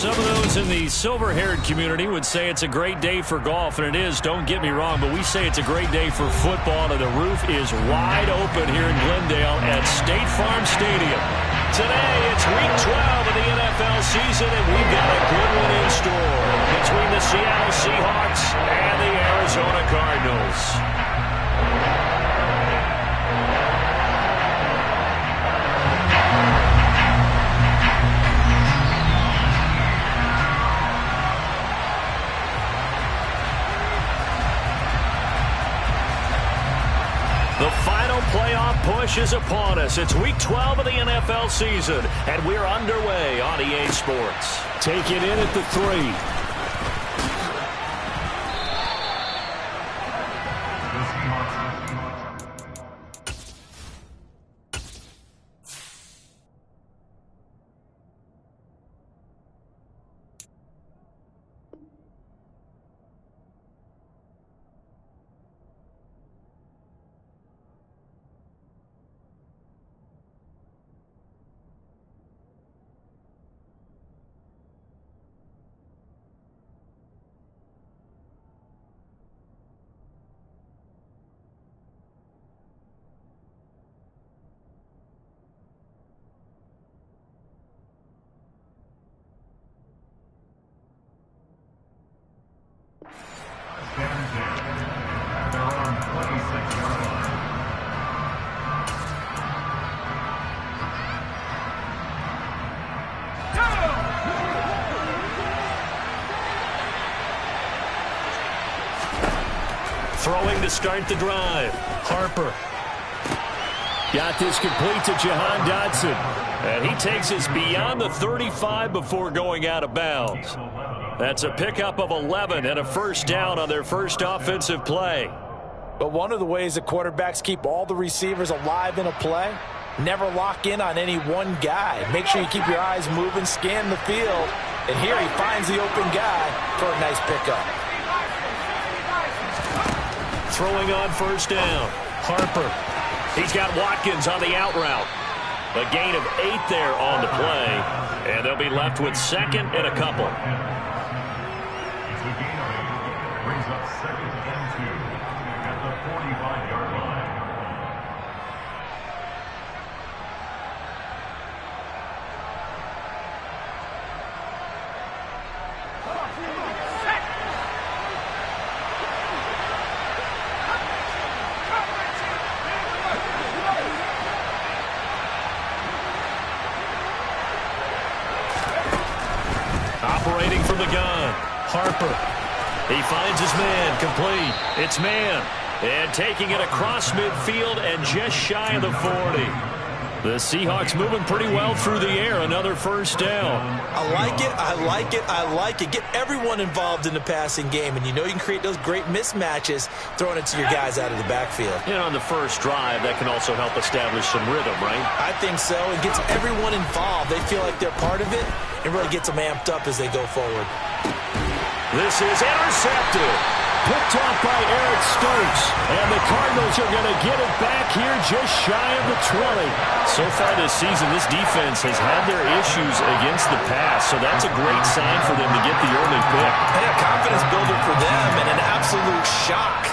Some of those in the silver-haired community would say it's a great day for golf, and it is, don't get me wrong, but we say it's a great day for football, and the roof is wide open here in Glendale at State Farm Stadium. Today, it's Week 12 of the NFL season, and we've got a good one in store between the Seattle Seahawks and the Arizona Cardinals. The final playoff push is upon us. It's Week 12 of the NFL season, and we're underway on EA Sports. Take it in at the 3. Throwing to start the drive. Harper. Got this complete to Jahan Dotson. And he takes us beyond the 35 before going out of bounds. That's a pickup of 11 and a first down on their first offensive play. But one of the ways that quarterbacks keep all the receivers alive in a play, never lock in on any one guy. Make sure you keep your eyes moving, scan the field. And here he finds the open guy for a nice pickup. Throwing on first down. Harper. He's got Watkins on the out route. A gain of 8 there on the play. And they'll be left with second and a couple. It's a gain of 8. Brings up second and 2 at the 45-yard line. Operating from the gun. Harper. He finds his man. Complete. It's man. And taking it across midfield and just shy of the 40. The Seahawks moving pretty well through the air. Another first down. I like it. I like it. I like it. Get everyone involved in the passing game. And you know you can create those great mismatches throwing it to your guys out of the backfield. And on the first drive, that can also help establish some rhythm, right? I think so. It gets everyone involved. They feel like they're part of it. It really gets them amped up as they go forward. This is intercepted. Picked off by Eric Stokes. And the Cardinals are going to get it back here just shy of the 20. So far this season, this defense has had their issues against the pass, so that's a great sign for them to get the early pick. And a confidence builder for them and an absolute shock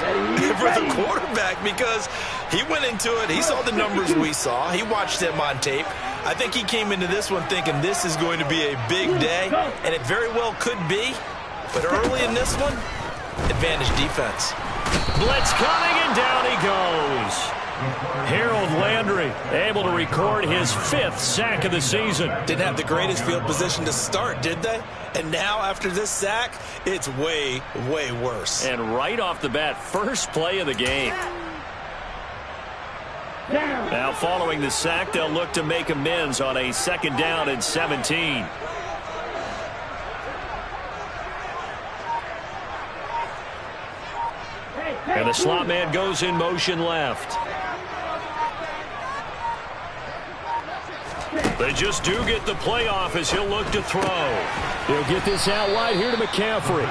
for the quarterback because he went into it. He saw the numbers we saw. He watched them on tape. I think he came into this one thinking this is going to be a big day, and it very well could be. But early in this one, advantage defense. Blitz coming, and down he goes. Harold Landry able to record his 5th sack of the season. Didn't have the greatest field position to start, did they? And now after this sack, it's way, way worse. And right off the bat, first play of the game. Now following the sack, they'll look to make amends on a second down and 17. And the slot man goes in motion left. They just do get the playoff as he'll look to throw. He'll get this out wide here to McCaffrey.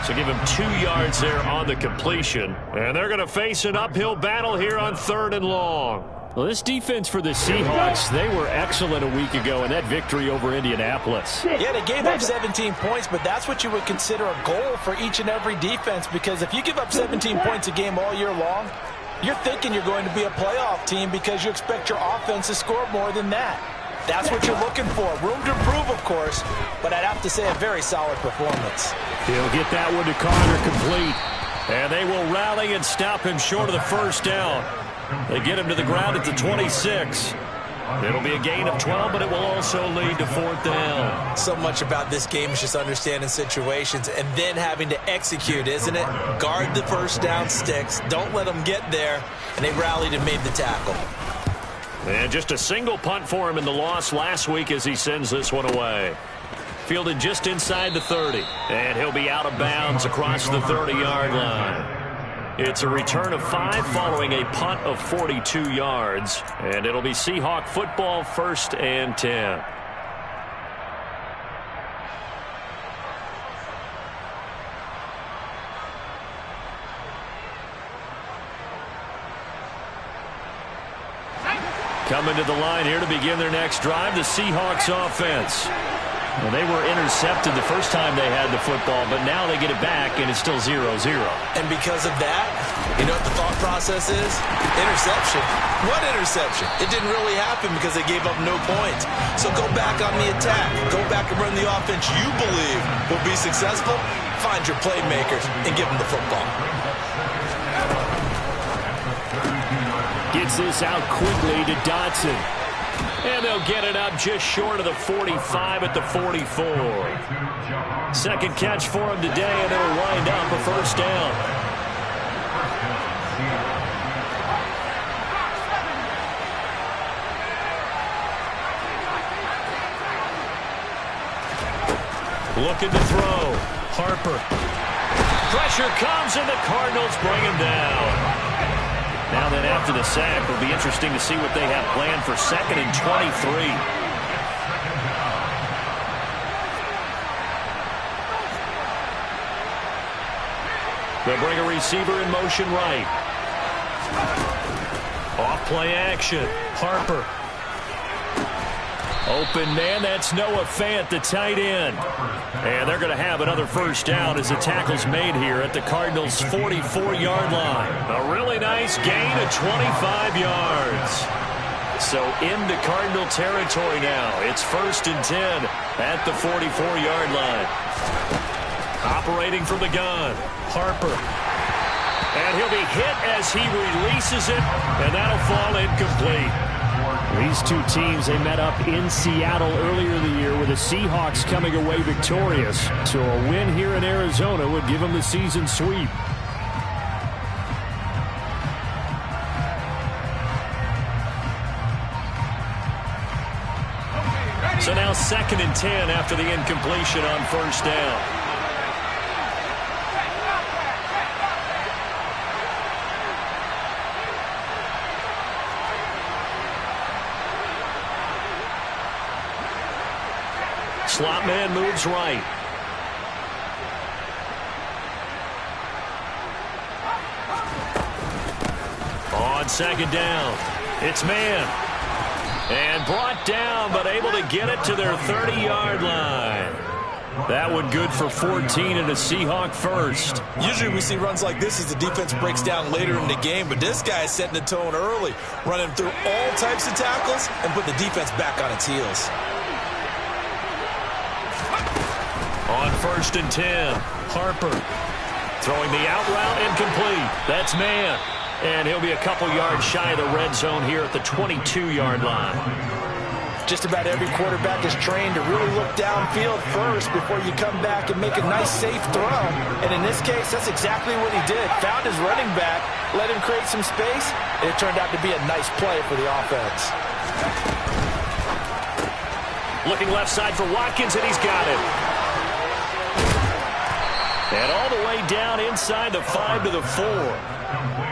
So give him 2 yards there on the completion. And they're going to face an uphill battle here on 3rd and long. Well, this defense for the Seahawks, they were excellent a week ago in that victory over Indianapolis. Yeah, they gave up 17 points, but that's what you would consider a goal for each and every defense, because if you give up 17 points a game all year long, you're thinking you're going to be a playoff team because you expect your offense to score more than that. That's what you're looking for. Room to improve, of course, but I'd have to say a very solid performance. He'll get that one to Carter complete. And they will rally and stop him short of the first down. They get him to the ground at the 26. It'll be a gain of 12, but it will also lead to 4th down. So much about this game is just understanding situations and then having to execute, isn't it? Guard the first down sticks. Don't let them get there. And they rallied and made the tackle. And just a single punt for him in the loss last week as he sends this one away. Fielded just inside the 30. And he'll be out of bounds across the 30-yard line. It's a return of 5 following a punt of 42 yards. And it'll be Seahawk football, 1st and 10. Coming to the line here to begin their next drive, the Seahawks offense. Well, they were intercepted the first time they had the football, but now they get it back, and it's still 0-0. And because of that, you know what the thought process is? Interception. What interception? It didn't really happen because they gave up no points. So go back on the attack. Go back and run the offense you believe will be successful. Find your playmakers and give them the football. Gets this out quickly to Dotson. And they'll get it up just short of the 45 at the 44. Second catch for him today, and it'll wind up a first down. Looking to throw. Harper. Pressure comes, and the Cardinals bring him down. Now then, after the sack, it'll be interesting to see what they have planned for 2nd and 23. They'll bring a receiver in motion right. Off play action. Harper. Open man, that's Noah Fant, the tight end. And they're going to have another first down as the tackle's made here at the Cardinals' 44-yard line. A really nice gain of 25 yards. So into Cardinal territory now. It's 1st and 10 at the 44-yard line. Operating from the gun, Harper. And he'll be hit as he releases it, and that'll fall incomplete. These two teams, they met up in Seattle earlier in the year with the Seahawks coming away victorious. So a win here in Arizona would give them the season sweep. So now 2nd and 10 after the incompletion on first down. Slot man moves right. On 2nd down, it's man. And brought down, but able to get it to their 30-yard line. That one good for 14 and a Seahawk first. Usually we see runs like this as the defense breaks down later in the game, but this guy is setting the tone early, running through all types of tackles and put the defense back on its heels. On 1st and 10, Harper throwing the out route incomplete. That's man. And he'll be a couple yards shy of the red zone here at the 22-yard line. Just about every quarterback is trained to really look downfield first before you come back and make a nice, safe throw. And in this case, that's exactly what he did. Found his running back, let him create some space, and it turned out to be a nice play for the offense. Looking left side for Watkins, and he's got it. And all the way down inside the 5 to the 4.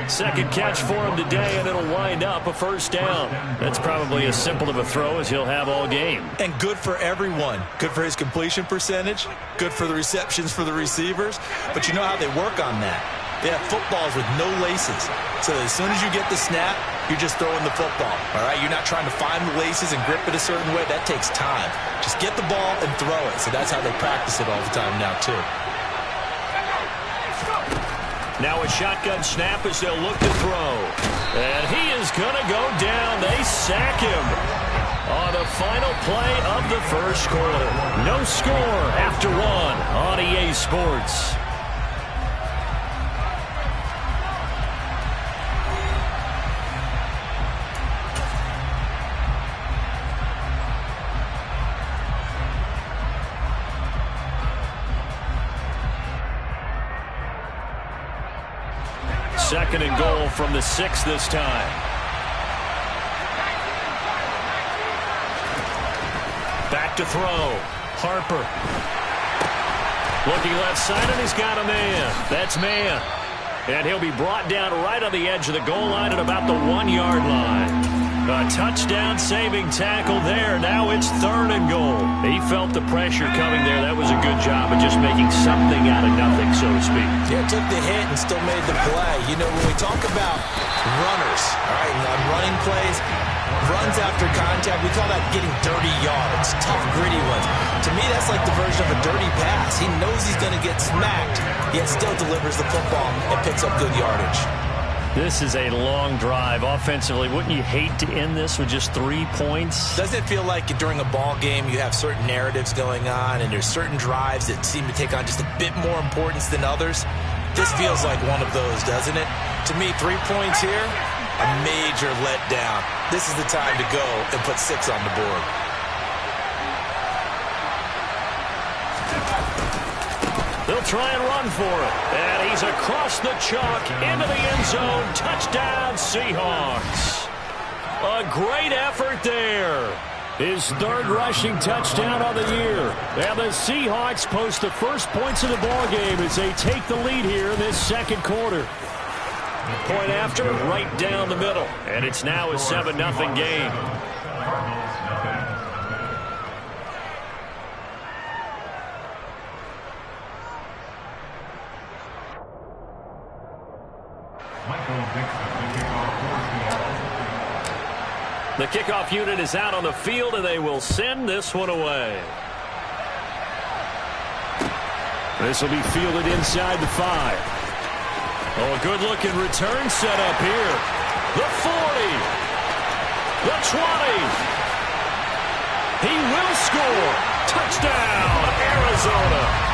Second catch for him today, and it'll wind up a first down. That's probably as simple of a throw as he'll have all game. And good for everyone. Good for his completion percentage. Good for the receptions for the receivers. But you know how they work on that. They have footballs with no laces. So as soon as you get the snap, you're just throwing the football, all right? You're not trying to find the laces and grip it a certain way. That takes time. Just get the ball and throw it. So that's how they practice it all the time now, too. Now a shotgun snap as they'll look to throw. And he is going to go down. They sack him on the final play of the first quarter. No score after one on EA Sports. Second and goal from the 6 this time. Back to throw. Harper. Looking left side, and he's got a man. That's man. And he'll be brought down right on the edge of the goal line at about the 1-yard line. A touchdown-saving tackle there. Now it's third and goal. He felt the pressure coming there. That was a good job of just making something out of nothing, so to speak. Yeah, took the hit and still made the play. You know, when we talk about runners, all right, on running plays, runs after contact, we call that getting dirty yards, tough, gritty ones. To me, that's like the version of a dirty pass. He knows he's going to get smacked, yet still delivers the football and picks up good yardage. This is a long drive offensively. Wouldn't you hate to end this with just 3 points? Doesn't it feel like during a ball game you have certain narratives going on and there's certain drives that seem to take on just a bit more importance than others? This feels like one of those, doesn't it? To me, 3 points here, a major letdown. This is the time to go and put 6 on the board. They'll try and run for it. And he's across the chalk into the end zone. Touchdown, Seahawks. A great effort there. His third rushing touchdown on the year. And the Seahawks post the first points of the ballgame as they take the lead here in this second quarter. Point after, right down the middle. And it's now a 7-0 game. The kickoff unit is out on the field, and they will send this one away. This will be fielded inside the 5. Oh, a good-looking return set up here. The 40. The 20. He will score. Touchdown, Arizona.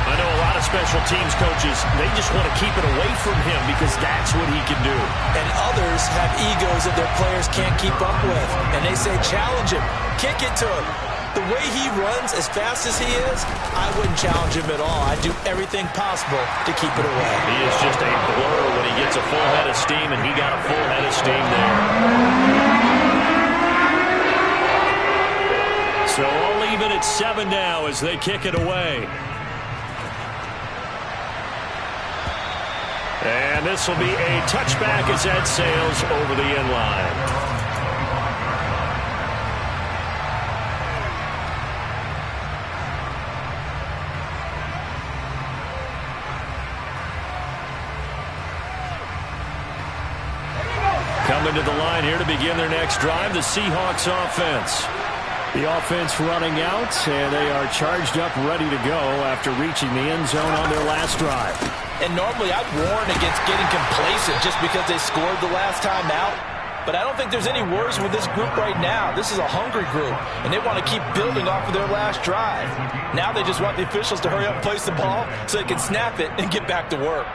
I know a lot of special teams coaches, they just want to keep it away from him because that's what he can do. And others have egos that their players can't keep up with. And they say, challenge him. Kick it to him. The way he runs as fast as he is, I wouldn't challenge him at all. I'd do everything possible to keep it away. He is just a blur when he gets a full head of steam, and he got a full head of steam there. So I'll leave it at 7 now as they kick it away. And this will be a touchback as that sails over the end line. Coming to the line here to begin their next drive, the Seahawks offense. The offense running out, and they are charged up, ready to go after reaching the end zone on their last drive. And normally I'd warn against getting complacent just because they scored the last time out. But I don't think there's any worries with this group right now. This is a hungry group, and they want to keep building off of their last drive. Now they just want the officials to hurry up and place the ball so they can snap it and get back to work.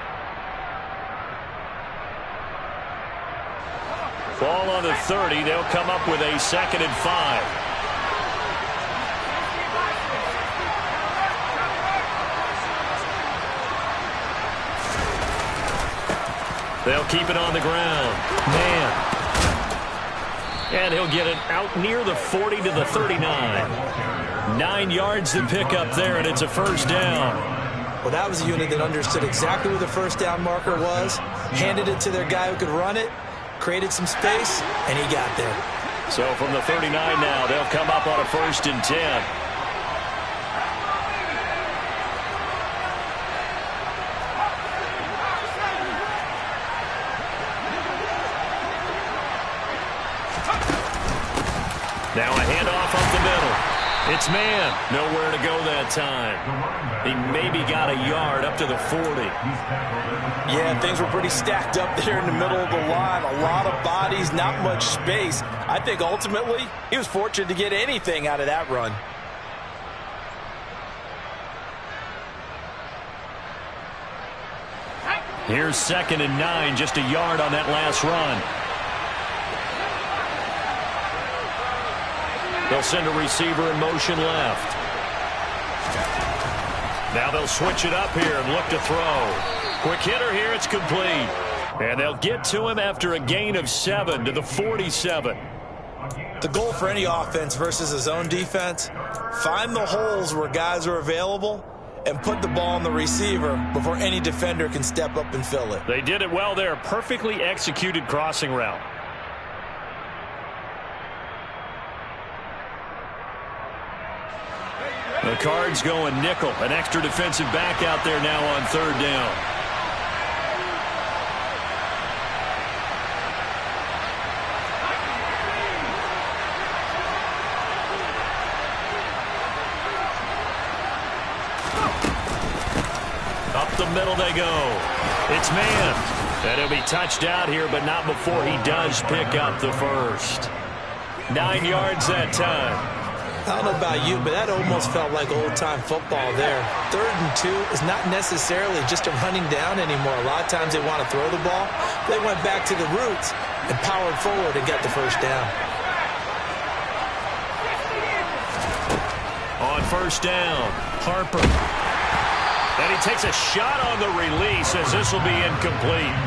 Ball on the 30. They'll come up with a 2nd and 5. They'll keep it on the ground. Man. And he'll get it out near the 40 to the 39. 9 yards to pick up there, and it's a first down. Well, that was a unit that understood exactly where the first down marker was, handed it to their guy who could run it, created some space, and he got there. So from the 39 now, they'll come up on a 1st and 10. Now a handoff up the middle. It's man. Nowhere to go that time. He maybe got a yard up to the 40. Yeah, things were pretty stacked up there in the middle of the line. A lot of bodies, not much space. I think ultimately he was fortunate to get anything out of that run. Here's 2nd and 9, just a yard on that last run. They'll send a receiver in motion left. Now they'll switch it up here and look to throw. Quick hitter here, it's complete. And they'll get to him after a gain of 7 to the 47. The goal for any offense versus his own defense, find the holes where guys are available and put the ball on the receiver before any defender can step up and fill it. They did it well there. Perfectly executed crossing route. The Cards going nickel. An extra defensive back out there now on 3rd down. Up the middle they go. It's man. And he'll be touched out here, but not before he does pick up the first. 9 yards that time. I don't know about you, but that almost felt like old-time football there. 3rd and 2 is not necessarily just a running down anymore. A lot of times they want to throw the ball. They went back to the roots and powered forward and got the first down. On 1st down, Harper. And he takes a shot on the release as this will be incomplete.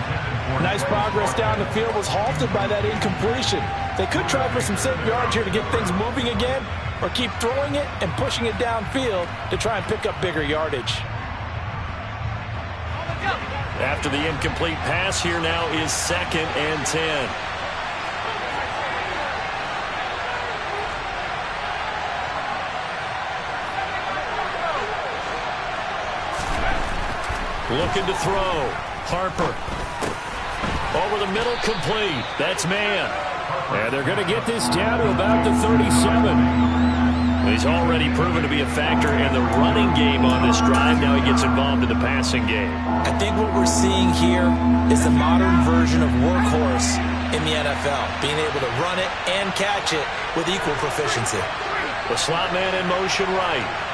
Nice progress down the field was halted by that incompletion. They could try for some safe yards here to get things moving again, or keep throwing it and pushing it downfield to try and pick up bigger yardage. After the incomplete pass, here now is 2nd and 10. Looking to throw. Harper. Over the middle, complete. That's man. And they're going to get this down to about the 37. He's already proven to be a factor in the running game on this drive. Now he gets involved in the passing game. I think what we're seeing here is the modern version of workhorse in the NFL, being able to run it and catch it with equal proficiency. The slot man in motion right.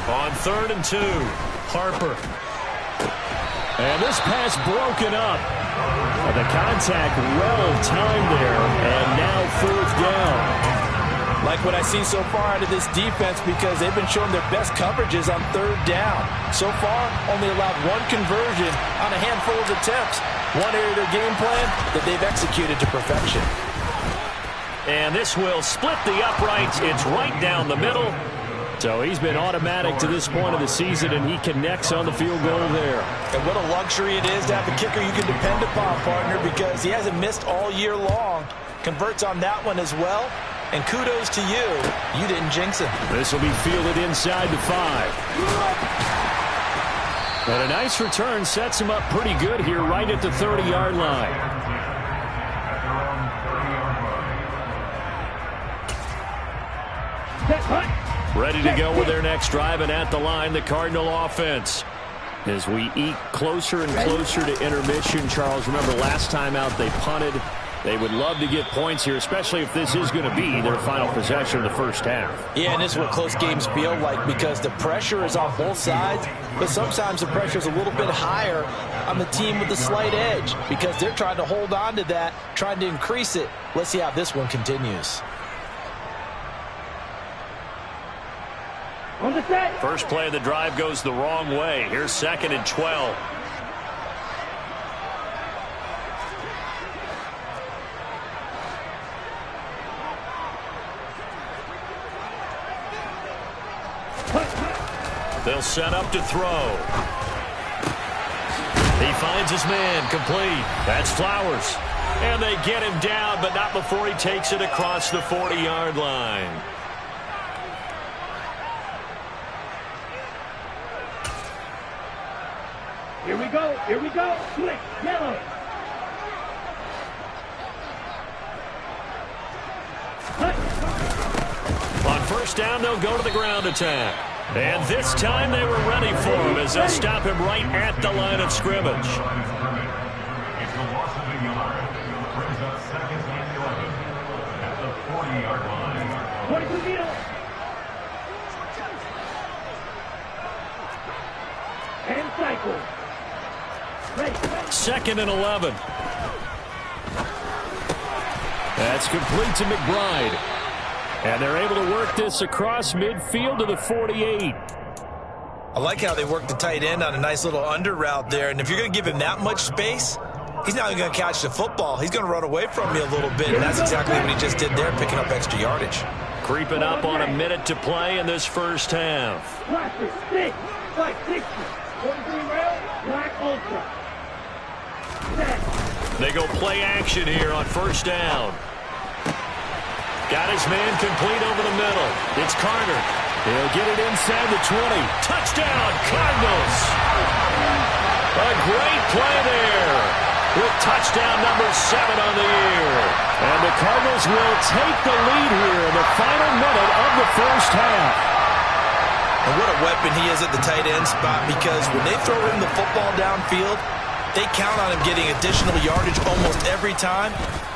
On 3rd and 2, Harper. And this pass broken up. The contact well timed there, and now 4th down. Like what I see so far out of this defense, because they've been showing their best coverages on 3rd down. So far, only allowed 1 conversion on a handful of attempts. One area of their game plan that they've executed to perfection. And this will split the uprights. It's right down the middle. So he's been automatic to this point of the season, and he connects on the field goal there. And what a luxury it is to have a kicker you can depend upon, partner, because he hasn't missed all year long. Converts on that one as well. And kudos to you. You didn't jinx him. This will be fielded inside the 5. And a nice return sets him up pretty good here right at the 30-yard line. Ready to go with their next drive, and at the line, the Cardinal offense. As we eke closer and closer to intermission, Charles, remember last time out they punted. They would love to get points here, especially if this is going to be their final possession of the first half. Yeah, and this is what close games feel like, because the pressure is on both sides, but sometimes the pressure is a little bit higher on the team with the slight edge, because they're trying to hold on to that, trying to increase it. Let's see how this one continues. First play of the drive goes the wrong way. Here's 2nd and 12. They'll set up to throw. He finds his man, complete. That's Flowers. And they get him down, but not before he takes it across the 40-yard line. Here we go. go. Here we go. Switch. Yellow. On first down, they'll go to the ground attack. And this time they were ready for him as they'll stop him right at the line of scrimmage. It's the loss of a yard. Brings up second and 11 at the 40-yard line. 22 meters. And cycle. Ready. Second and 11. That's complete to McBride. And they're able to work this across midfield to the 48. I like how they work the tight end on a nice little under route there. And if you're going to give him that much space, he's not even going to catch the football. He's going to run away from you a little bit. And that's exactly what he just did there, picking up extra yardage. Creeping up on a minute to play in this first half. Plastic, stick, like 60. 43 rail, black ultra. Set. They go play action here on first down. Got his man complete over the middle. It's Carter. He'll get it inside the 20. Touchdown, Cardinals. A great play there with touchdown number 7 on the year. And the Cardinals will take the lead here in the final minute of the first half. And what a weapon he is at the tight end spot, because when they throw him the football downfield, they count on him getting additional yardage almost every time.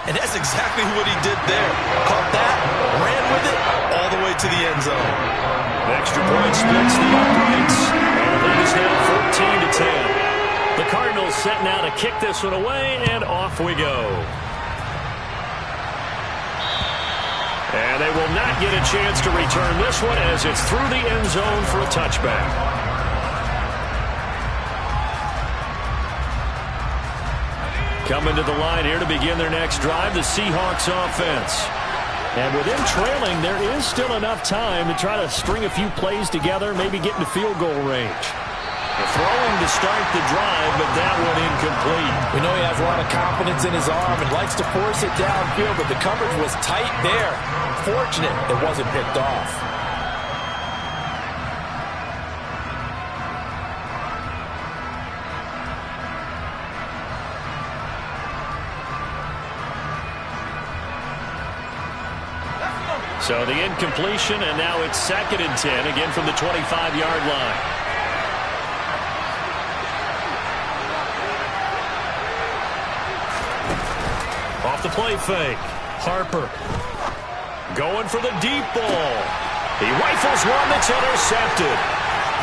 And that's exactly what he did there. Caught that, ran with it, all the way to the end zone. The extra point splits the uprights. And the lead is now 14-10. The Cardinals set now to kick this one away, and off we go. And they will not get a chance to return this one as it's through the end zone for a touchback. Coming to the line here to begin their next drive, the Seahawks offense. And with them trailing, there is still enough time to try to string a few plays together, maybe get into field goal range. They're throwing to start the drive, but that one incomplete. We know he has a lot of confidence in his arm and likes to force it downfield, but the coverage was tight there. Fortunate it wasn't picked off. So the incompletion, and now it's 2nd and 10, again from the 25-yard line. Off the play fake. Harper going for the deep ball. He rifles one that's intercepted.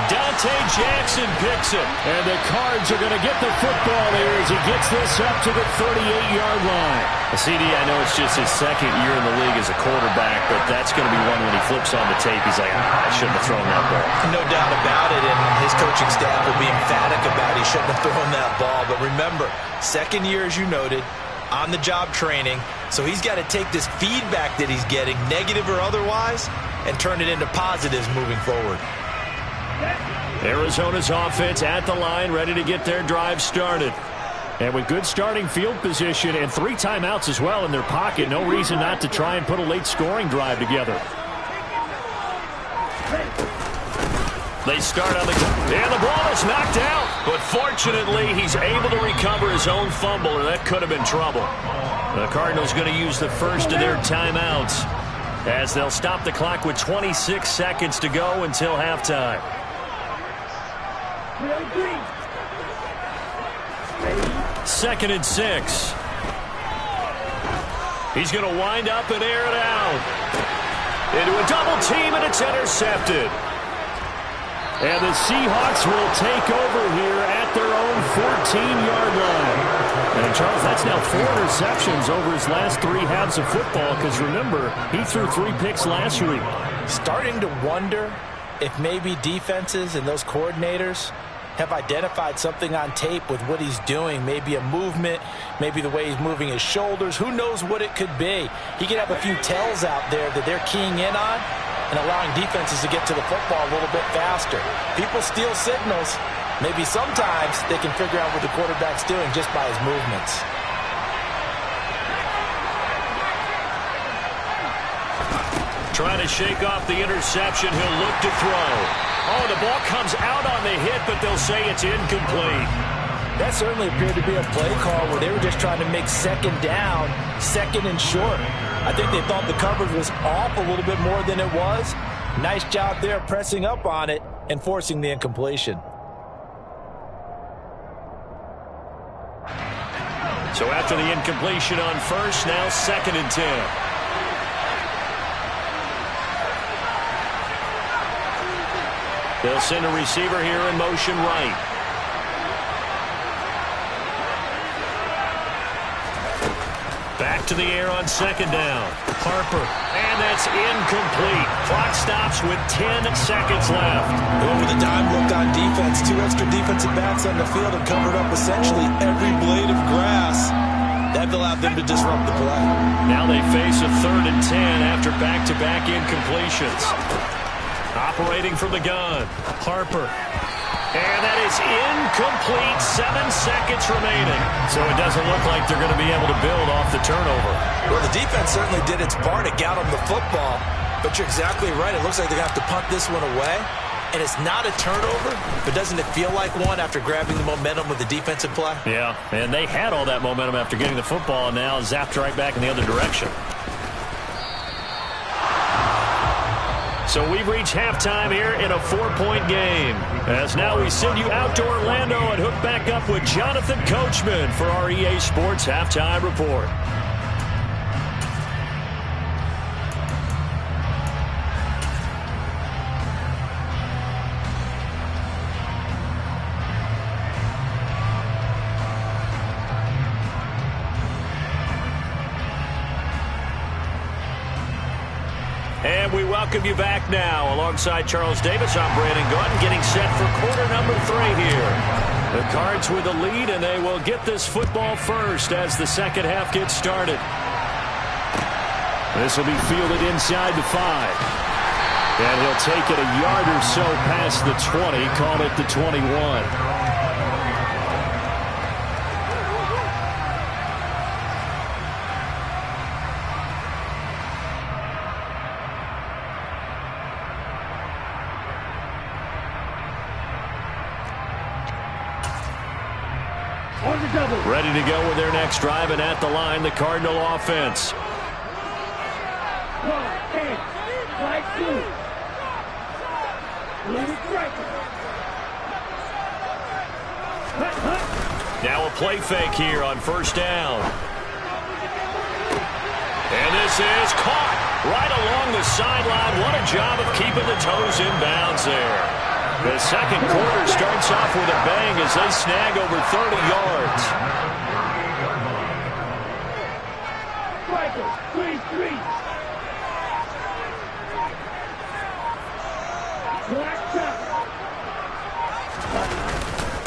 Dante Jackson picks it. And the Cards are going to get the football here as he gets this up to the 38-yard line. CD, I know it's just his 2nd year in the league as a quarterback, but that's going to be one when he flips on the tape, he's like, I shouldn't have thrown that ball. No doubt about it, and his coaching staff will be emphatic about he shouldn't have thrown that ball. But remember, 2nd year, as you noted, on-the-job training, so he's got to take this feedback that he's getting, negative or otherwise, and turn it into positives moving forward. Arizona's offense at the line, ready to get their drive started. And with good starting field position and 3 timeouts as well in their pocket, no reason not to try and put a late scoring drive together. They start on and the ball is knocked out. But fortunately, he's able to recover his own fumble, or that could have been trouble. The Cardinals going to use the first of their timeouts as they'll stop the clock with 26 seconds to go until halftime. 2nd and 6. He's going to wind up and air it out. Into a double team, and it's intercepted. And the Seahawks will take over here at their own 14-yard line. And, Charles, that's now 4 interceptions over his last 3 halves of football, because, remember, he threw 3 picks last week. Starting to wonder if maybe defenses and those coordinators have identified something on tape with what he's doing. Maybe a movement, maybe the way he's moving his shoulders. Who knows what it could be? He could have a few tells out there that they're keying in on and allowing defenses to get to the football a little bit faster. People steal signals. Maybe sometimes they can figure out what the quarterback's doing just by his movements. Trying to shake off the interception. He'll look to throw. Oh, the ball comes out on the hit, but they'll say it's incomplete. That certainly appeared to be a play call where they were just trying to make second down, second and short. I think they thought the coverage was off a little bit more than it was. Nice job there pressing up on it and forcing the incompletion. So after the incompletion on first, now 2nd and 10. They'll send a receiver here in motion right. Back to the air on 2nd down. Harper, and that's incomplete. Clock stops with 10 seconds left. Over the dime look on defense. 2 extra defensive backs on the field and covered up essentially every blade of grass. That allowed them to disrupt the play. Now they face a 3rd and 10 after back-to-back incompletions. Operating from the gun, Harper. And that is incomplete. 7 seconds remaining. So it doesn't look like they're going to be able to build off the turnover. Well, the defense certainly did its part. It got them the football. But you're exactly right. It looks like they're going to have to punt this one away. And it's not a turnover, but doesn't it feel like one after grabbing the momentum with the defensive play? Yeah, and they had all that momentum after getting the football, and now zapped right back in the other direction. So we've reached halftime here in a 4-point game. As now we send you out to Orlando and hook back up with Jonathan Coachman for our EA Sports Halftime Report. And we welcome you back now. Alongside Charles Davis, I'm Brandon Gaudin, getting set for quarter number 3 here. The Cards with the lead, and they will get this football first as the second half gets started. This will be fielded inside the 5. And he'll take it a yard or so past the 20, call it the 21. Ready to go with their next drive, and at the line, the Cardinal offense. Now a play fake here on first down. And this is caught right along the sideline. What a job of keeping the toes in bounds there. The second quarter starts off with a bang as they snag over 30 yards.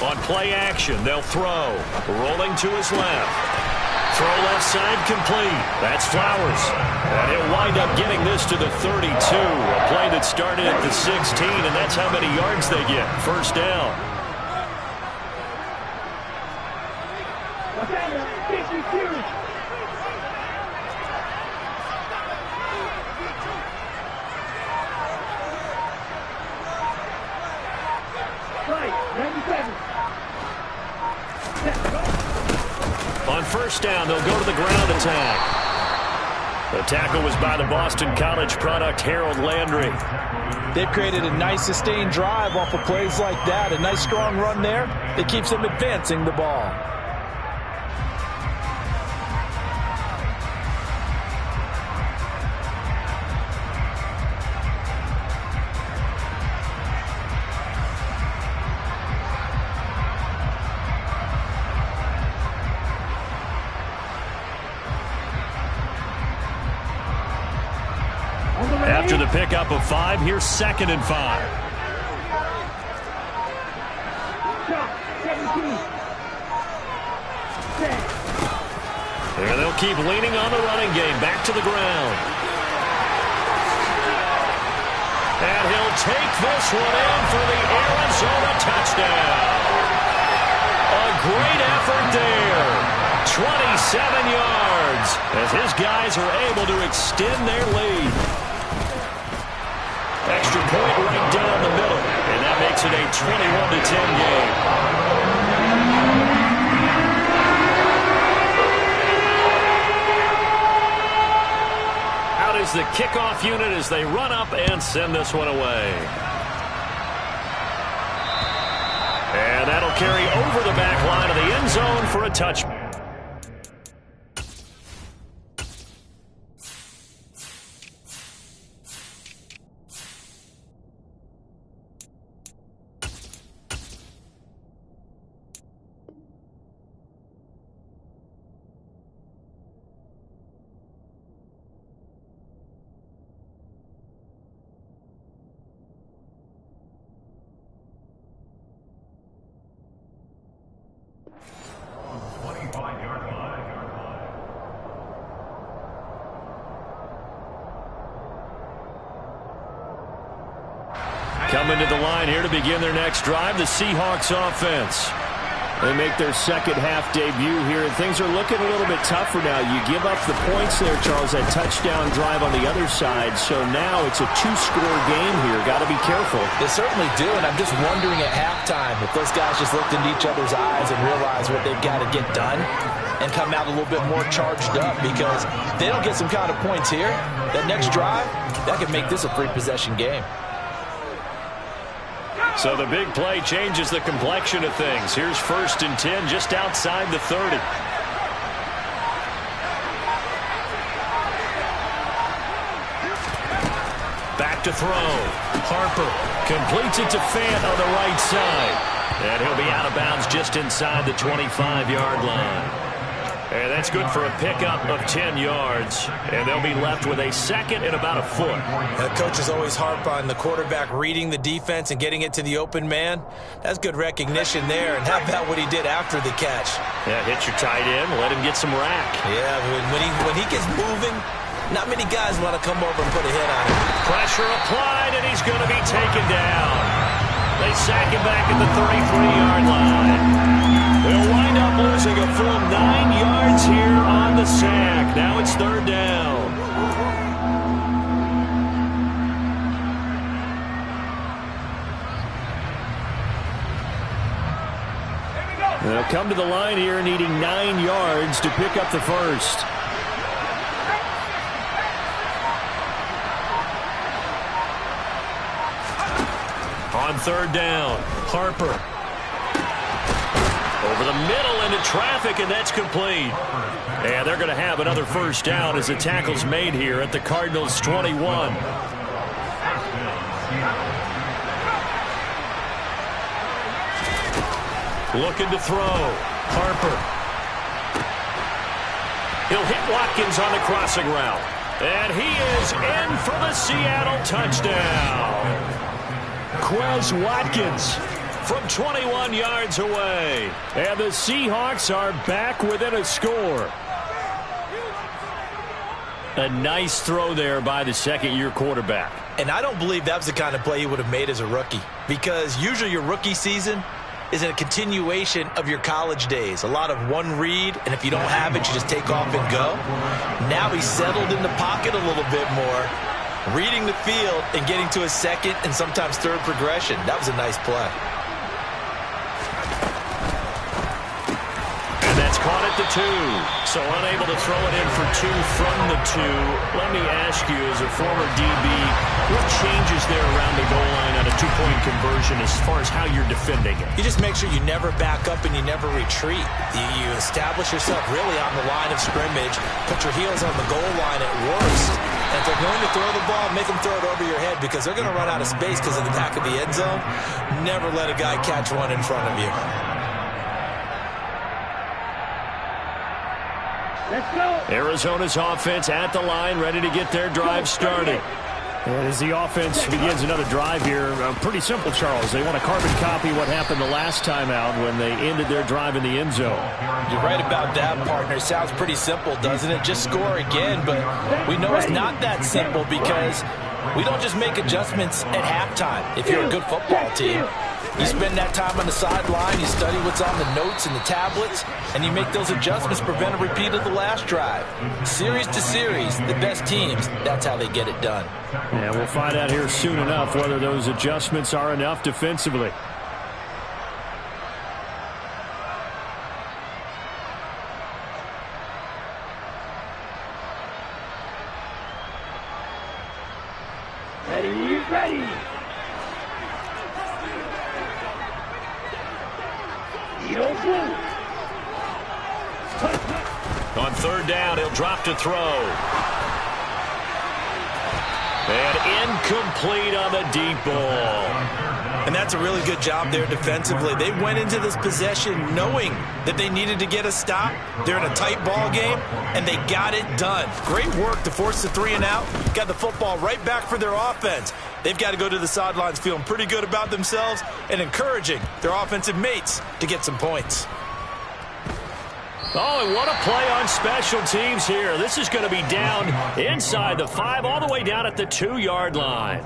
On play action, they'll throw. Rolling to his left. Throw left side complete. That's Flowers. And he'll wind up getting this to the 32. A play that started at the 16, and that's how many yards they get. First down. On first down, they'll go to the ground attack. The tackle was by the Boston College product, Harold Landry. They've created a nice sustained drive off of plays like that. A nice strong run there that keeps them advancing the ball. After the pickup of 5, here's 2nd and 5. There they'll keep leaning on the running game. Back to the ground. And he'll take this one in for the Arizona touchdown. A great effort there. 27 yards as his guys are able to extend their lead. Extra point right down the middle, and that makes it a 21-10 game. is the kickoff unit as they run up and send this one away. And that'll carry over the back line of the end zone for a touchback. Coming to the line here to begin their next drive, the Seahawks offense. They make their second half debut here, and things are looking a little bit tougher now. You give up the points there, Charles, that touchdown drive on the other side, so now it's a two-score game here. Got to be careful. They certainly do, and I'm just wondering at halftime if those guys just looked into each other's eyes and realized what they've got to get done and come out a little bit more charged up, because if they don't get some kind of points here, that next drive, that could make this a three-possession game. So the big play changes the complexion of things. Here's 1st and 10 just outside the 30. Back to throw. Harper completes it to Fant on the right side. And he'll be out of bounds just inside the 25-yard line. And that's good for a pickup of 10 yards. And they'll be left with a second and about a foot. The coaches always harp on the quarterback reading the defense and getting it to the open man. That's good recognition there. And how about what he did after the catch? Yeah, hit your tight end, let him get some rack. Yeah, when he gets moving, not many guys want to come over and put a hit on him. Pressure applied, and he's going to be taken down. They sack him back at the 33-yard line. They'll wind up losing a full 9 yards here on the sack. Now it's 3rd down. They'll come to the line here needing 9 yards to pick up the first. On 3rd down, Harper. Over the middle into traffic, and that's complete. And they're going to have another first down as the tackle's made here at the Cardinals' 21. Looking to throw. Harper. He'll hit Watkins on the crossing route. And he is in for the Seattle touchdown. Quez Watkins from 21 yards away. And the Seahawks are back within a score. A nice throw there by the second-year quarterback. And I don't believe that was the kind of play he would have made as a rookie, because usually your rookie season is a continuation of your college days. A lot of one read, and if you don't have it, you just take off and go. Now he's settled in the pocket a little bit more, reading the field and getting to a second and sometimes third progression. That was a nice play. And that's caught at the 2. So unable to throw it in for 2 from the 2. Let me ask you, as a former DB, what changes there around the goal line on a 2-point conversion as far as how you're defending it? You just make sure you never back up and you never retreat. You establish yourself really on the line of scrimmage, put your heels on the goal line at worst. And if they're going to throw the ball, make them throw it over your head, because they're going to run out of space because of the back of the end zone. Never let a guy catch one in front of you. Let's go. Arizona's offense at the line, ready to get their drive started. And as the offense begins another drive here, pretty simple, Charles. They want to carbon copy what happened the last time out when they ended their drive in the end zone. You're right about that, partner. Sounds pretty simple, doesn't it? Just score again, but we know it's not that simple, because we don't just make adjustments at halftime. If you're a good football team, you spend that time on the sideline, you study what's on the notes and the tablets, and you make those adjustments, prevent a repeat of the last drive. Series to series, the best teams, that's how they get it done. Yeah, we'll find out here soon enough whether those adjustments are enough defensively. ready. Yo, blue. On third down, he'll drop to throw. And incomplete on the deep ball. And that's a really good job there defensively. They went into this possession knowing that they needed to get a stop. They're in a tight ball game, and they got it done. Great work to force the 3 and out. Got the football right back for their offense. They've got to go to the sidelines feeling pretty good about themselves and encouraging their offensive mates to get some points. Oh, and what a play on special teams here. This is going to be down inside the 5, all the way down at the 2-yard line.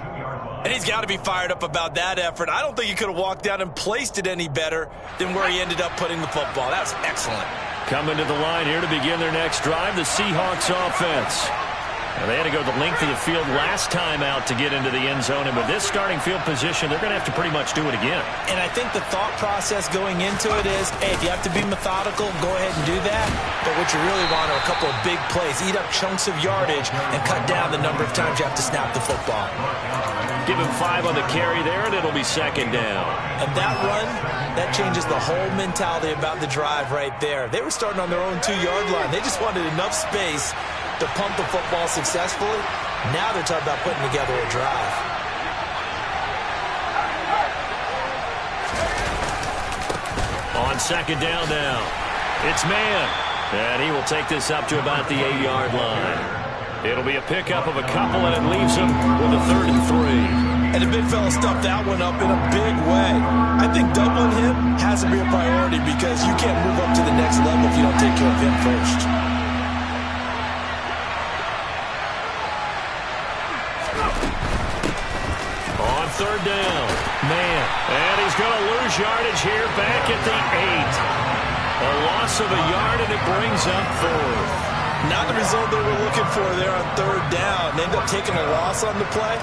And he's got to be fired up about that effort. I don't think he could have walked down and placed it any better than where he ended up putting the football. That was excellent. Coming to the line here to begin their next drive, the Seahawks offense. Now, they had to go the length of the field last time out to get into the end zone, and with this starting field position, they're going to have to pretty much do it again. And I think the thought process going into it is, hey, if you have to be methodical, go ahead and do that. But what you really want are a couple of big plays, eat up chunks of yardage, and cut down the number of times you have to snap the football. Give him 5 on the carry there, and it'll be second down. And that run, that changes the whole mentality about the drive right there. They were starting on their own 2-yard line. They just wanted enough space to pump the football successfully. Now they're talking about putting together a drive. On second down now, it's Mann. And he will take this up to about the 8-yard line. It'll be a pickup of a couple, and it leaves him with a 3rd and 3. And the big fella stuffed that one up in a big way. I think doubling him has to be a priority because you can't move up to the next level if you don't take care of him first. On third down, Mann. And he's going to lose yardage here back at the 8. A loss of a yard, and it brings up 4th. Not the result they were looking for there on third down. They end up taking a loss on the play.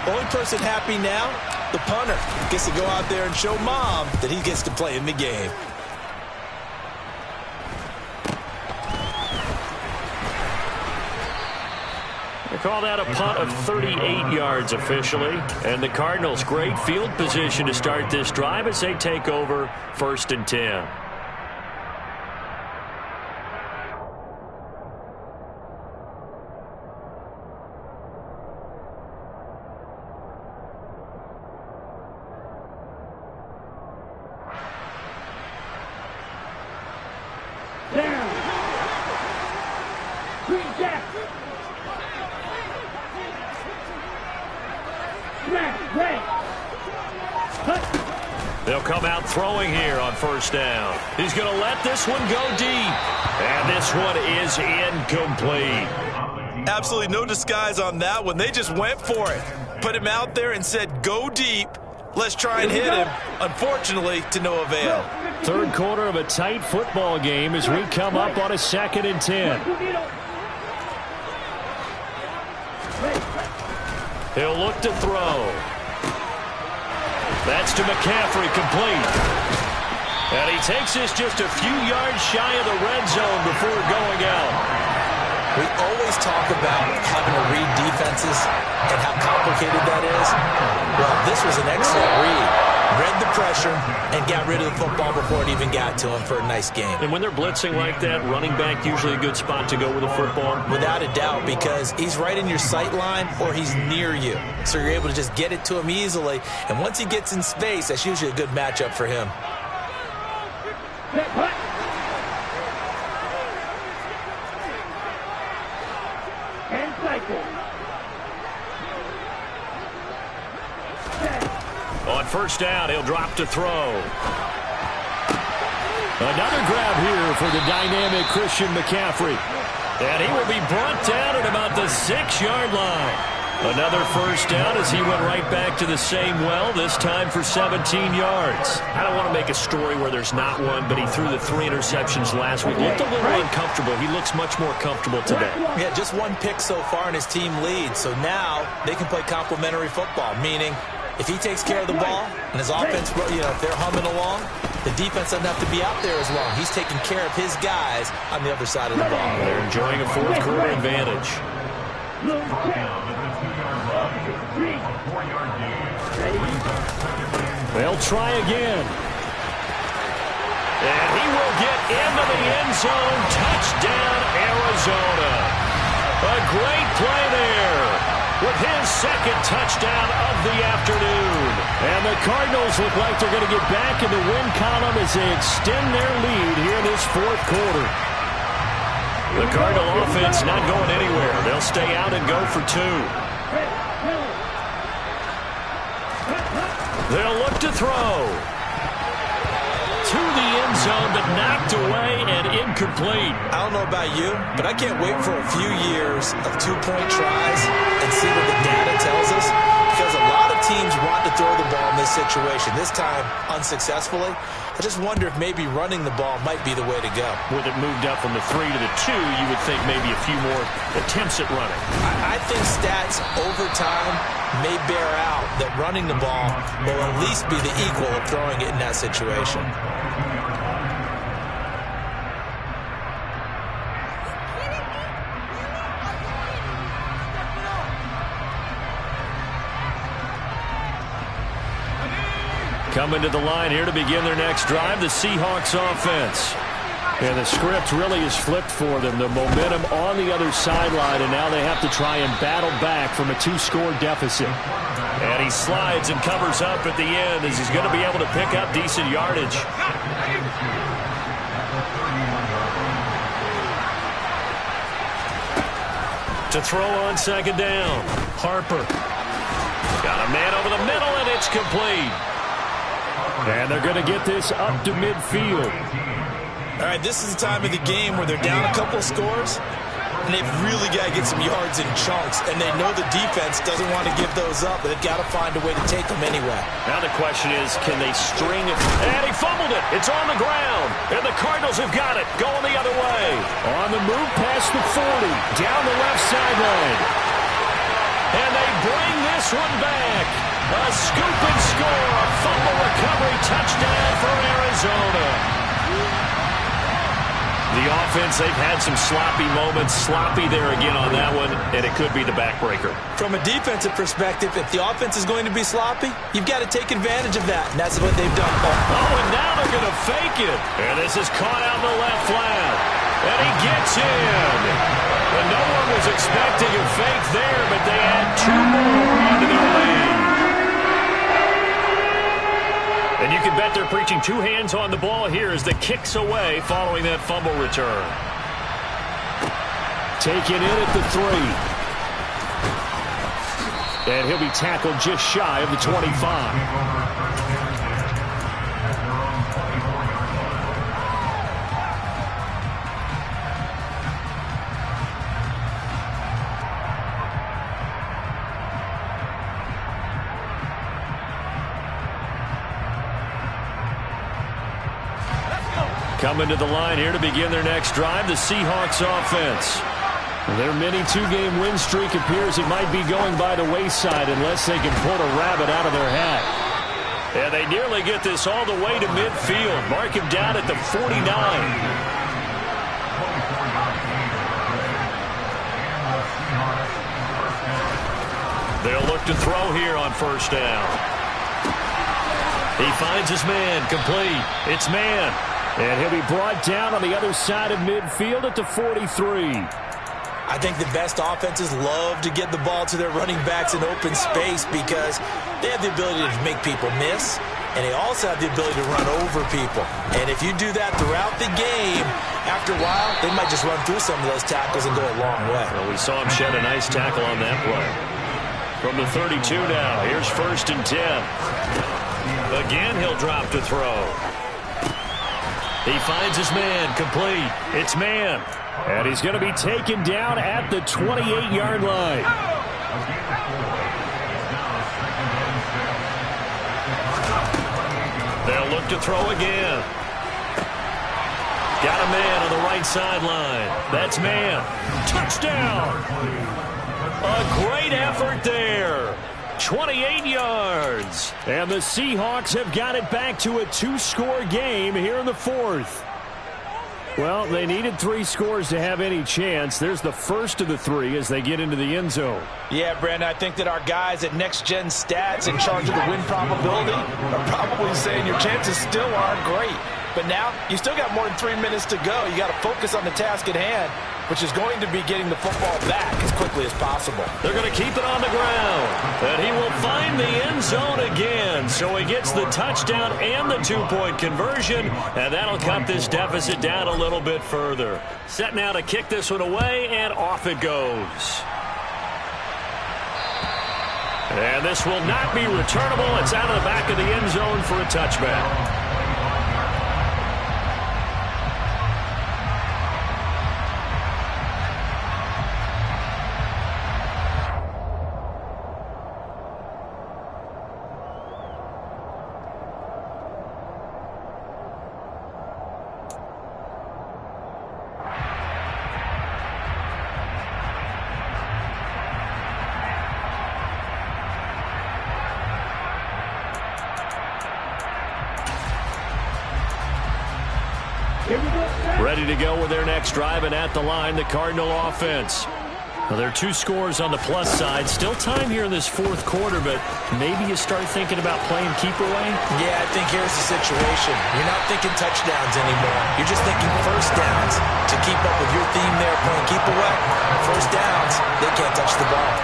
Only person happy now, the punter, gets to go out there and show Mom that he gets to play in the game. They call that a punt of 38 yards officially. And the Cardinals, great field position to start this drive as they take over 1st and 10. They'll come out throwing here on 1st down. He's going to let this one go deep. And this one is incomplete. Absolutely no disguise on that one. They just went for it. Put him out there and said, go deep. Let's try and hit him. Unfortunately, to no avail. 3rd quarter of a tight football game as we come up on a 2nd and 10. He'll look to throw. That's to McCaffrey, complete. And he takes this just a few yards shy of the red zone before going out. We always talk about having to read defenses and how complicated that is. Well, this was an excellent read. Read the pressure and got rid of the football before it even got to him for a nice game. And when they're blitzing like that, running back usually a good spot to go with the football? Without a doubt, because he's right in your sight line or he's near you. So you're able to just get it to him easily. And once he gets in space, that's usually a good matchup for him. And cycle. On 1st down, he'll drop to throw. Another grab here for the dynamic Christian McCaffrey. And he will be brought down at about the 6-yard line. Another 1st down as he went right back to the same well, this time for 17 yards. I don't want to make a story where there's not one, but he threw the 3 interceptions last week. Looked a little uncomfortable. He looks much more comfortable today. Yeah, just 1 pick so far and his team leads. So now they can play complementary football, meaning if he takes care of the ball and his offense, if they're humming along, the defense doesn't have to be out there as long. He's taking care of his guys on the other side of the ball. They're enjoying a 4th quarter advantage. 4-yard gain. They'll try again. And he will get into the end zone. Touchdown, Arizona. A great play there with his second touchdown of the afternoon. And the Cardinals look like they're going to get back in the win column as they extend their lead here in this fourth quarter. The Cardinal offense not going anywhere. They'll stay out and go for two. They'll look to throw. To the end zone, but knocked away and incomplete. I don't know about you, but I can't wait for a few years of two-point tries and see what the data tells us, because a lot of teams want to throw the ball in this situation, this time unsuccessfully. I just wonder if maybe running the ball might be the way to go. With it moved up from the 3 to the 2, you would think maybe a few more attempts at running. I think stats over time may bear out that running the ball will at least be the equal of throwing it in that situation. Coming to the line here to begin their next drive, the Seahawks offense. And the script really is flipped for them. The momentum on the other sideline, and now they have to try and battle back from a 2-score deficit. And he slides and covers up at the end as he's going to be able to pick up decent yardage. To throw on second down, Harper. Got a man over the middle, and it's complete. And they're going to get this up to midfield. All right, this is the time of the game where they're down a couple of scores, and they've really got to get some yards in chunks, and they know the defense doesn't want to give those up, but they've got to find a way to take them anyway. Now the question is, can they string it? And he fumbled it. It's on the ground, and the Cardinals have got it, going the other way. On the move past the 40, down the left sideline. And they bring this one back. A scoop and score, a fumble recovery touchdown for Arizona. The offense, they've had some sloppy moments. Sloppy there again on that one, and it could be the backbreaker. From a defensive perspective, if the offense is going to be sloppy, you've got to take advantage of that, and that's what they've done. Oh, and now they're going to fake it. And this is caught out in the left flat. And he gets in. And no one was expecting a fake there, but they add 2 more onto their lead. And you can bet they're preaching 2 hands on the ball here as the kick's away following that fumble return. Taken in at the 3. And he'll be tackled just shy of the 25. Coming to the line here to begin their next drive, the Seahawks offense. Their mini 2-game win streak appears it might be going by the wayside unless they can pull a rabbit out of their hat. And they nearly get this all the way to midfield. Mark him down at the 49. They'll look to throw here on first down. He finds his man, complete. It's man. And he'll be brought down on the other side of midfield at the 43. I think the best offenses love to get the ball to their running backs in open space because they have the ability to make people miss, and they also have the ability to run over people. And if you do that throughout the game, after a while, they might just run through some of those tackles and go a long way. Well, we saw him shed a nice tackle on that play. From the 32 now, here's 1st and 10. Again, he'll drop to throw. He finds his man, complete. It's man. And he's going to be taken down at the 28-yard line. They'll look to throw again. Got a man on the right sideline. That's man. Touchdown. A great effort there. 28 yards. And the Seahawks have got it back to a 2-score game here in the 4th. Well, they needed 3 scores to have any chance. There's the first of the 3 as they get into the end zone. Yeah, Brandon, I think that our guys at Next Gen Stats in charge of the win probability are probably saying your chances still aren't great. But now, you still got more than 3 minutes to go. You got to focus on the task at hand, which is going to be getting the football back as quickly as possible. They're going to keep it on the ground. And he will find the end zone again. So he gets the touchdown and the 2-point conversion. And that'll cut this deficit down a little bit further. Set now to kick this one away, and off it goes. And this will not be returnable. It's out of the back of the end zone for a touchback. Ready to go with their next drive, and at the line, the Cardinal offense. Well, there are 2 scores on the plus side. Still time here in this 4th quarter, but maybe you start thinking about playing keep away? Yeah, I think here's the situation. You're not thinking touchdowns anymore. You're just thinking first downs. To keep up with your theme there, playing keep away, first downs, they can't touch the ball.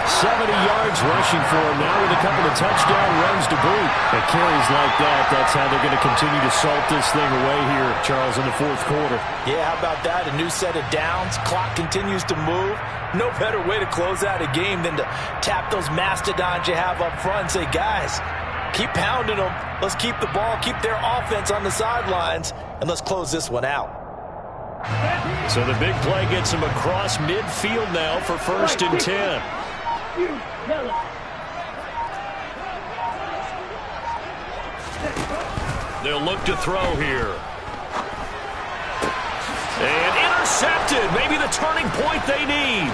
70 yards rushing for him now with a couple of touchdown runs to boot. At carries like that, that's how they're going to continue to salt this thing away here, Charles, in the 4th quarter. Yeah, how about that? A new set of downs. Clock continues to move. No better way to close out a game than to tap those mastodons you have up front and say, guys, keep pounding them. Let's keep the ball, keep their offense on the sidelines, and let's close this one out. So the big play gets him across midfield now for 1st and 10. They'll look to throw here. And intercepted. Maybe the turning point they need.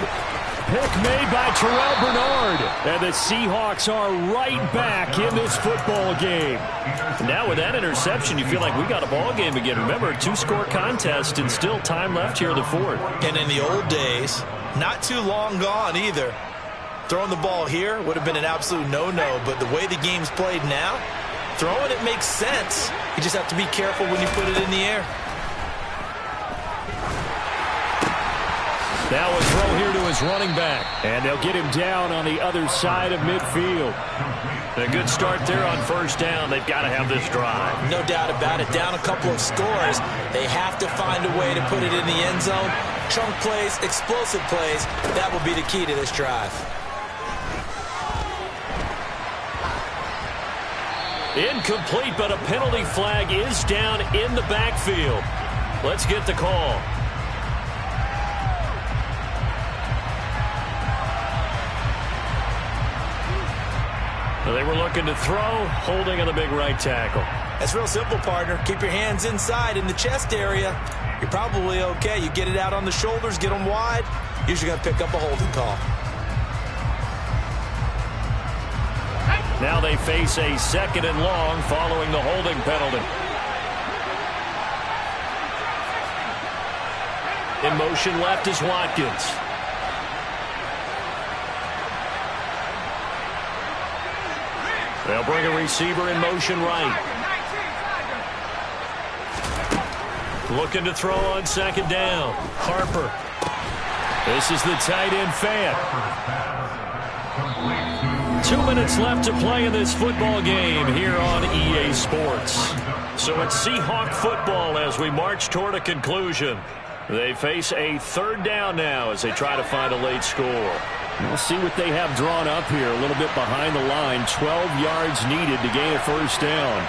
Pick made by Terrell Bernard. And the Seahawks are right back in this football game. Now with that interception, you feel like we got a ball game again. Remember, 2-score contest and still time left here in the 4th. And in the old days, not too long gone either, throwing the ball here would have been an absolute no-no, but the way the game's played now, throwing it makes sense. You just have to be careful when you put it in the air. Now a throw here to his running back. And they'll get him down on the other side of midfield. A good start there on 1st down. They've got to have this drive. No doubt about it. Down a couple of scores. They have to find a way to put it in the end zone. Chunk plays, explosive plays. That will be the key to this drive. Incomplete, but a penalty flag is down in the backfield. Let's get the call. They were looking to throw, holding on the big right tackle. That's real simple, partner. Keep your hands inside in the chest area. You're probably okay. You get it out on the shoulders, get them wide. Usually going to pick up a holding call. Now they face a 2nd and long following the holding penalty. In motion left is Watkins. They'll bring a receiver in motion right. Looking to throw on 2nd down. Harper. This is the tight end Fant. 2 minutes left to play in this football game here on EA Sports. So it's Seahawk football as we march toward a conclusion. They face a 3rd down now as they try to find a late score. We'll see what they have drawn up here. A little bit behind the line. 12 yards needed to gain a 1st down.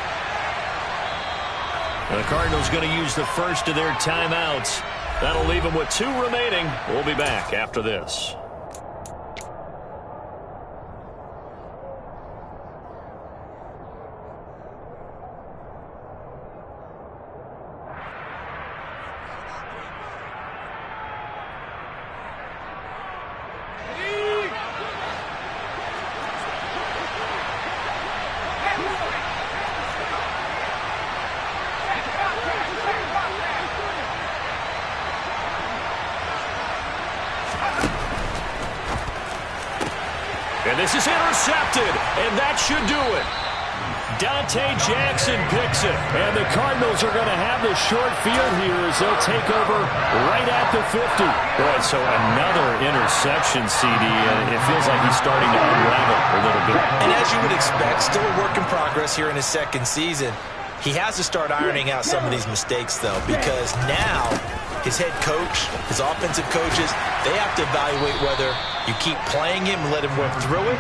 The Cardinals going to use the first of their timeouts. That'll leave them with 2 remaining. We'll be back after this. And this is intercepted, and that should do it. Dante Jackson picks it. And the Cardinals are going to have the short field here as they'll take over right at the 50. Boy, so another interception, CD, and it feels like he's starting to unravel a little bit. And as you would expect, still a work in progress here in his second season. He has to start ironing out some of these mistakes, though, because now his head coach, his offensive coaches, they have to evaluate whether you keep playing him and let him work through it,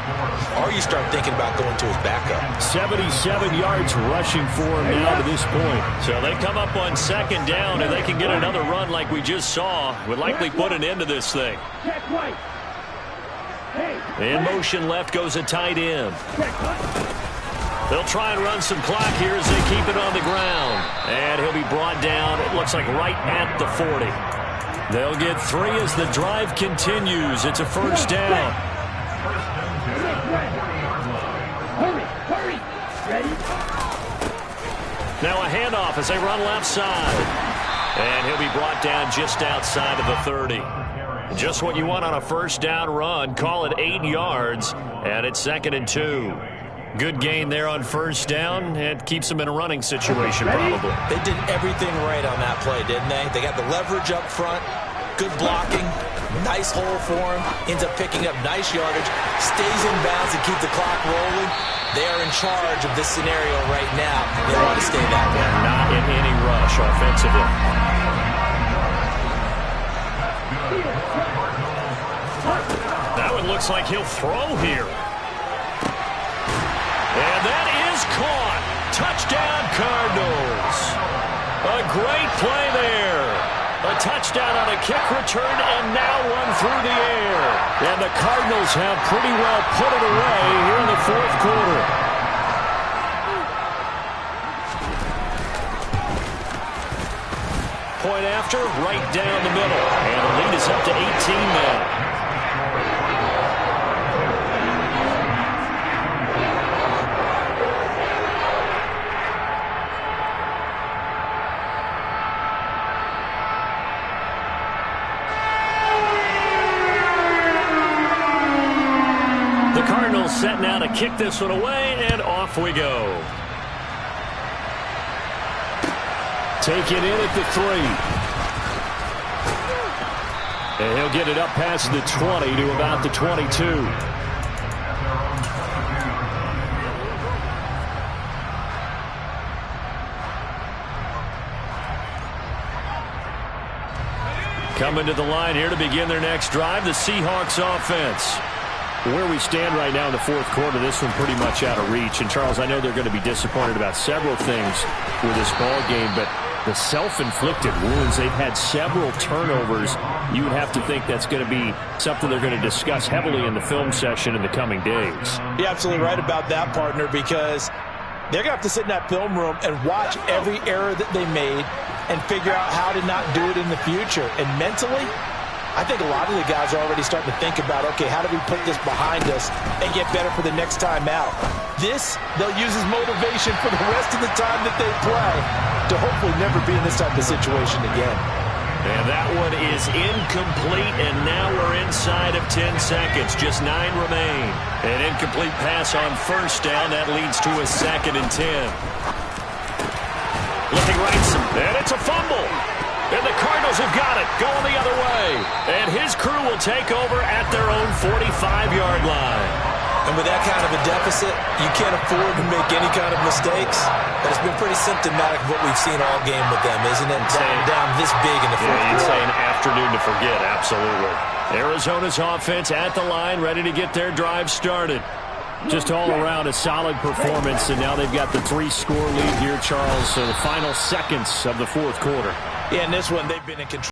or you start thinking about going to his backup. 77 yards rushing for him now to this point. So they come up on second down, and they can get another run like we just saw. Would likely put an end to this thing. In motion left goes a tight end. They'll try and run some clock here as they keep it on the ground. And he'll be brought down, it looks like right at the 40. They'll get 3 as the drive continues. It's a first down. Now a handoff as they run left side. And he'll be brought down just outside of the 30. Just what you want on a first down run. Call it 8 yards. And it's 2nd and 2. Good gain there on first down. It keeps them in a running situation, probably. They did everything right on that play, didn't they? They got the leverage up front, good blocking, nice hole for him, ends up picking up nice yardage, stays in bounds to keep the clock rolling. They are in charge of this scenario right now. They want to stay that way. Not in any rush offensively. That one looks like he'll throw here. And that is caught. Touchdown, Cardinals. A great play there. A touchdown on a kick return and now one through the air. And the Cardinals have pretty well put it away here in the fourth quarter. Point after, right down the middle. And the lead is up to 18 now. The Cardinals set now to kick this one away, and off we go. Take it in at the 3. And he'll get it up past the 20 to about the 22. Coming to the line here to begin their next drive, the Seahawks offense. Where we stand right now in the fourth quarter, this one pretty much out of reach. And, Charles, I know they're going to be disappointed about several things with this ball game, but the self-inflicted wounds, they've had several turnovers. You would have to think that's going to be something they're going to discuss heavily in the film session in the coming days. You're absolutely right about that, partner, because they're going to have to sit in that film room and watch every error that they made and figure out how to not do it in the future. And mentally, I think a lot of the guys are already starting to think about, okay, how do we put this behind us and get better for the next time out? This, they'll use as motivation for the rest of the time that they play to hopefully never be in this type of situation again. And that one is incomplete, and now we're inside of 10 seconds. Just 9 remain. An incomplete pass on first down. That leads to a 2nd and 10. Looking right, and it's a fumble. And the Cardinals have got it, going the other way. And his crew will take over at their own 45-yard line. And with that kind of a deficit, you can't afford to make any kind of mistakes. But it's been pretty symptomatic of what we've seen all game with them, isn't it? Down this big in the fourth quarter. You'd say an afternoon to forget, absolutely. Arizona's offense at the line, ready to get their drive started. Just all around a solid performance, and now they've got the 3-score lead here, Charles. So the final seconds of the fourth quarter. Yeah, in this one, they've been in control.